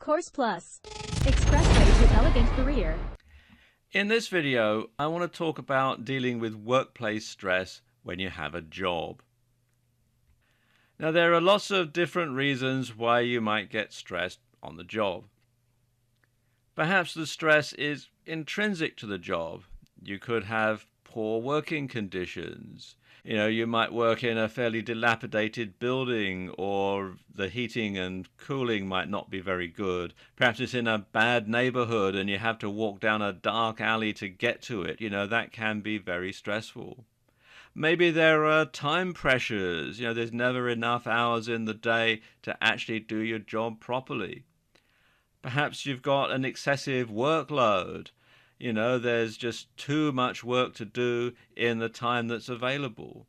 Course Plus. Expressway to elegant career. In this video, I want to talk about dealing with workplace stress when you have a job. Now, there are lots of different reasons why you might get stressed on the job. Perhaps the stress is intrinsic to the job. You could have poor working conditions. You might work in a fairly dilapidated building, or the heating and cooling might not be very good. Perhaps it's in a bad neighborhood and you have to walk down a dark alley to get to it. That can be very stressful. Maybe there are time pressures. There's never enough hours in the day to actually do your job properly. Perhaps you've got an excessive workload. There's just too much work to do in the time that's available.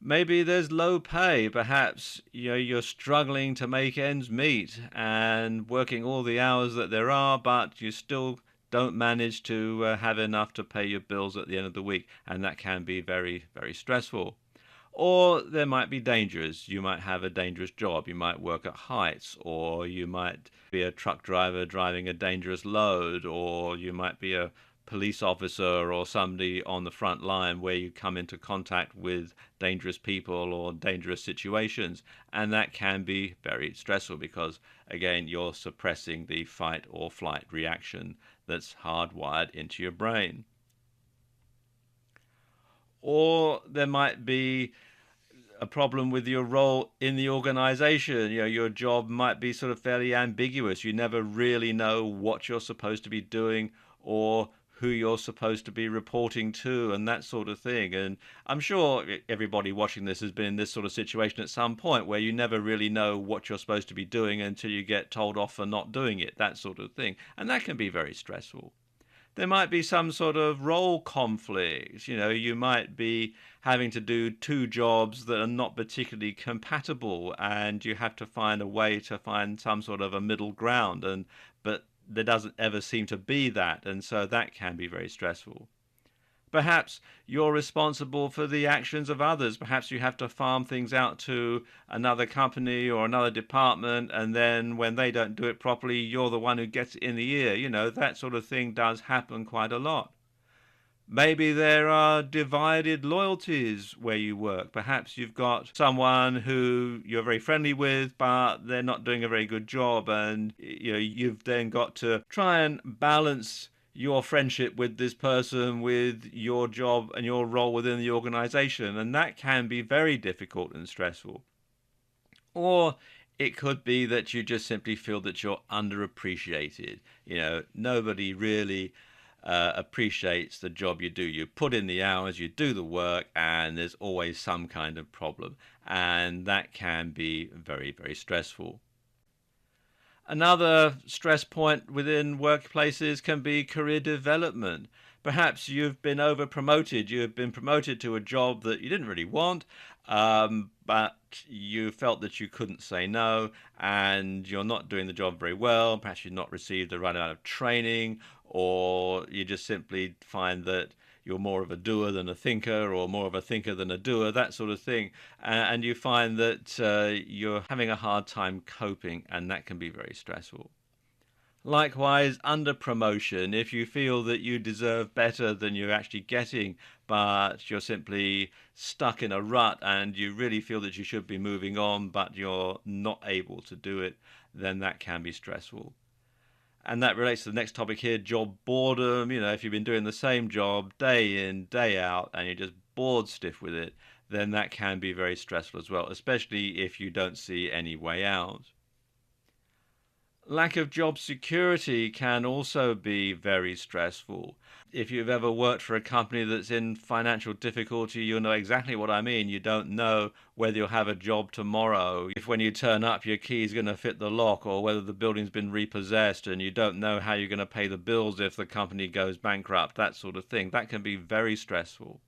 Maybe there's low pay. Perhaps you're struggling to make ends meet and working all the hours that there are, but you still don't manage to have enough to pay your bills at the end of the week, and that can be very, very stressful. Or there might be dangers. You might have a dangerous job. You might work at heights, or you might be a truck driver driving a dangerous load, or you might be a police officer or somebody on the front line where you come into contact with dangerous people or dangerous situations. And that can be very stressful because, again, you're suppressing the fight or flight reaction that's hardwired into your brain. Or there might be a problem with your role in the organization. Your job might be sort of fairly ambiguous. You never really know what you're supposed to be doing or who you're supposed to be reporting to and that sort of thing. And I'm sure everybody watching this has been in this sort of situation at some point where you never really know what you're supposed to be doing until you get told off for not doing it, that sort of thing. And that can be very stressful. There might be some sort of role conflicts. You might be having to do two jobs that are not particularly compatible, and you have to find a way to find some sort of a middle ground, but there doesn't ever seem to be that, and so that can be very stressful. Perhaps you're responsible for the actions of others. Perhaps you have to farm things out to another company or another department, and then when they don't do it properly, you're the one who gets it in the ear. That sort of thing does happen quite a lot. Maybe there are divided loyalties where you work. Perhaps you've got someone who you're very friendly with, but they're not doing a very good job, and you've then got to try and balance your friendship with this person with your job and your role within the organization, and that can be very difficult and stressful. Or it could be that you just simply feel that you're underappreciated. Nobody really appreciates the job you do. You put in the hours, you do the work, and there's always some kind of problem, and that can be very, very stressful. Another stress point within workplaces can be career development. Perhaps you've been over-promoted. You've been promoted to a job that you didn't really want, but you felt that you couldn't say no, and you're not doing the job very well. Perhaps you've not received the right amount of training, or you just simply find that you're more of a doer than a thinker, or more of a thinker than a doer, that sort of thing. And you find that you're having a hard time coping, and that can be very stressful. Likewise, under promotion, if you feel that you deserve better than you're actually getting, but you're simply stuck in a rut and you really feel that you should be moving on, but you're not able to do it, then that can be stressful. And that relates to the next topic here, job boredom. If you've been doing the same job day in, day out, and you're just bored stiff with it, then that can be very stressful as well, especially if you don't see any way out. Lack of job security can also be very stressful. If you've ever worked for a company that's in financial difficulty, you'll know exactly what I mean. You don't know whether you'll have a job tomorrow, if when you turn up your key's going to fit the lock, or whether the building's been repossessed, and you don't know how you're going to pay the bills if the company goes bankrupt, that sort of thing. That can be very stressful.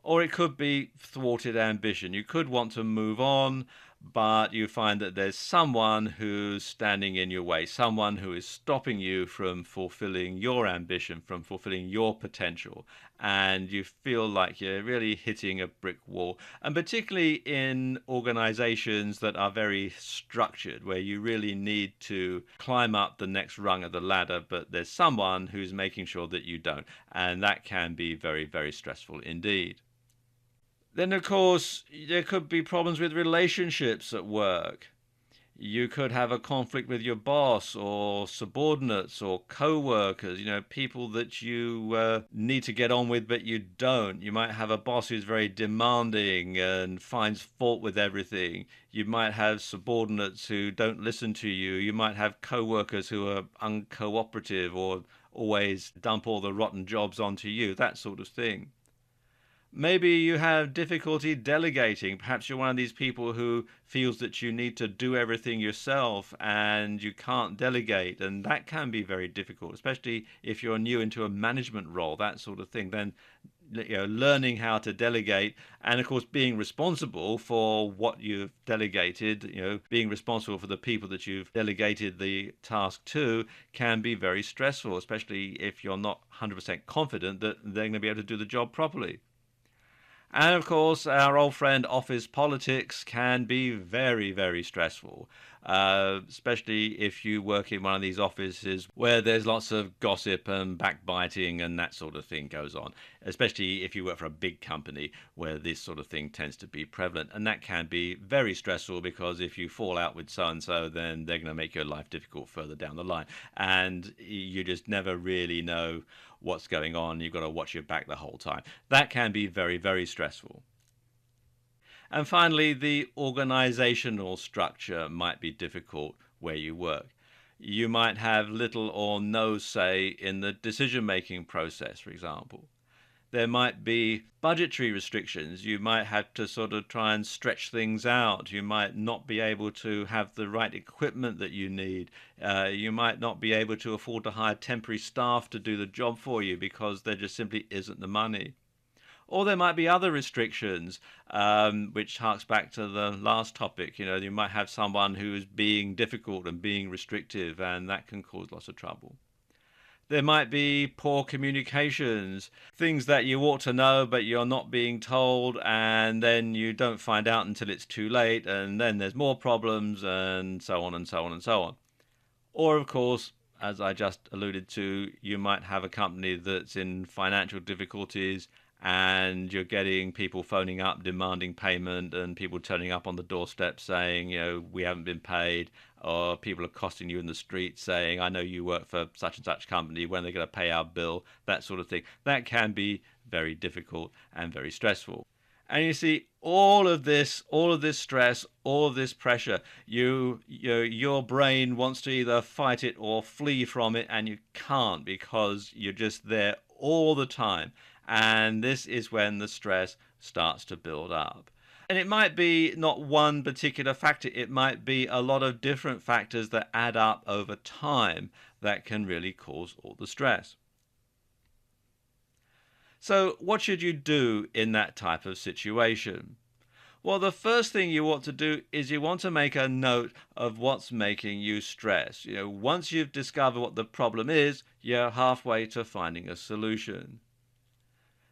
Or it could be thwarted ambition. You could want to move on, but you find that there's someone who's standing in your way, someone who is stopping you from fulfilling your ambition, from fulfilling your potential, and you feel like you're really hitting a brick wall. And particularly in organizations that are very structured, where you really need to climb up the next rung of the ladder, but there's someone who's making sure that you don't. And that can be very, very stressful indeed. Then, of course, there could be problems with relationships at work. You could have a conflict with your boss or subordinates or co-workers, people that you need to get on with, but you don't. You might have a boss who's very demanding and finds fault with everything. You might have subordinates who don't listen to you. You might have co-workers who are uncooperative or always dump all the rotten jobs onto you, that sort of thing. Maybe you have difficulty delegating. Perhaps you're one of these people who feels that you need to do everything yourself and you can't delegate. And that can be very difficult, especially if you're new into a management role, that sort of thing. Then, learning how to delegate and, of course, being responsible for what you've delegated, being responsible for the people that you've delegated the task to can be very stressful, especially if you're not 100% confident that they're going to be able to do the job properly. And of course, our old friend office politics can be very, very stressful, especially if you work in one of these offices where there's lots of gossip and backbiting and that sort of thing goes on, especially if you work for a big company where this sort of thing tends to be prevalent. And that can be very stressful because if you fall out with so and so, then they're going to make your life difficult further down the line. And you just never really know what's going on. You've got to watch your back the whole time. That can be very, very stressful. And finally, the organizational structure might be difficult where you work. You might have little or no say in the decision making process, for example. There might be budgetary restrictions. You might have to sort of try and stretch things out. You might not be able to have the right equipment that you need. You might not be able to afford to hire temporary staff to do the job for you because there just simply isn't the money. Or there might be other restrictions, which harks back to the last topic. You might have someone who is being difficult and being restrictive, and that can cause lots of trouble. There might be poor communications, things that you ought to know, but you're not being told, and then you don't find out until it's too late, and then there's more problems, and so on and so on and so on. Or, of course, as I just alluded to, you might have a company that's in financial difficulties and you're getting people phoning up demanding payment and people turning up on the doorstep saying, we haven't been paid, or people are accosting you in the street saying, I know you work for such and such company, when they're going to pay our bill, that sort of thing. That can be very difficult and very stressful. And you see, all of this stress, all of this pressure, your brain wants to either fight it or flee from it, and you can't because you're just there all the time. And this is when the stress starts to build up. And it might be not one particular factor, it might be a lot of different factors that add up over time that can really cause all the stress. So, what should you do in that type of situation? Well, the first thing you want to do is you want to make a note of what's making you stress. Once you've discovered what the problem is, you're halfway to finding a solution.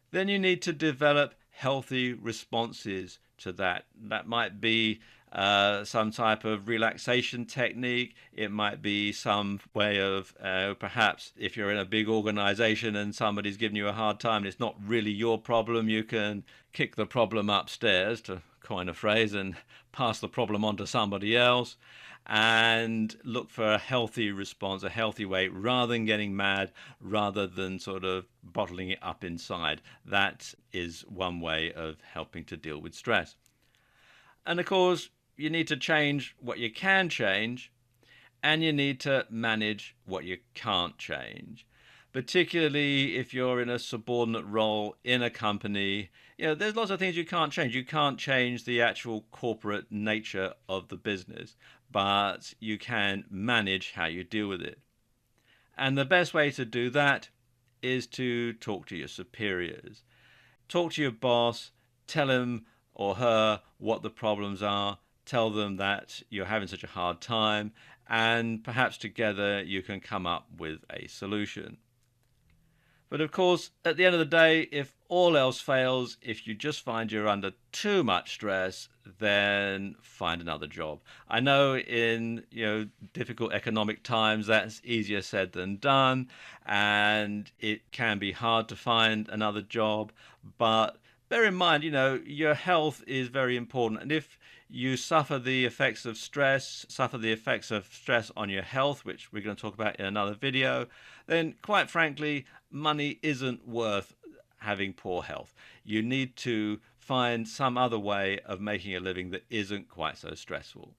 Then you need to develop healthy responses to that. That might be some type of relaxation technique. It might be some way of perhaps if you're in a big organization and somebody's giving you a hard time and it's not really your problem, you can kick the problem upstairs, to coin a phrase, and pass the problem on to somebody else and look for a healthy response, a healthy way, rather than getting mad, rather than sort of bottling it up inside. That is one way of helping to deal with stress. And of course, you need to change what you can change, and you need to manage what you can't change. Particularly if you're in a subordinate role in a company, there's lots of things you can't change. You can't change the actual corporate nature of the business, but you can manage how you deal with it. And the best way to do that is to talk to your superiors. Talk to your boss, tell him or her what the problems are, tell them that you're having such a hard time, and perhaps together you can come up with a solution. But of course, at the end of the day, if all else fails, if you just find you're under too much stress, then find another job. I know in difficult economic times that's easier said than done, and it can be hard to find another job. But bear in mind, your health is very important, and if you suffer the effects of stress, suffer the effects of stress on your health, which we're going to talk about in another video, then quite frankly, money isn't worth having poor health. You need to find some other way of making a living that isn't quite so stressful.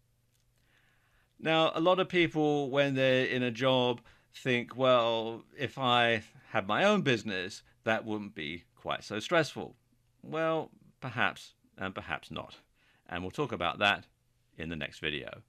Now, a lot of people, when they're in a job, think, well, if I had my own business, that wouldn't be quite so stressful. Well, perhaps and perhaps not. And we'll talk about that in the next video.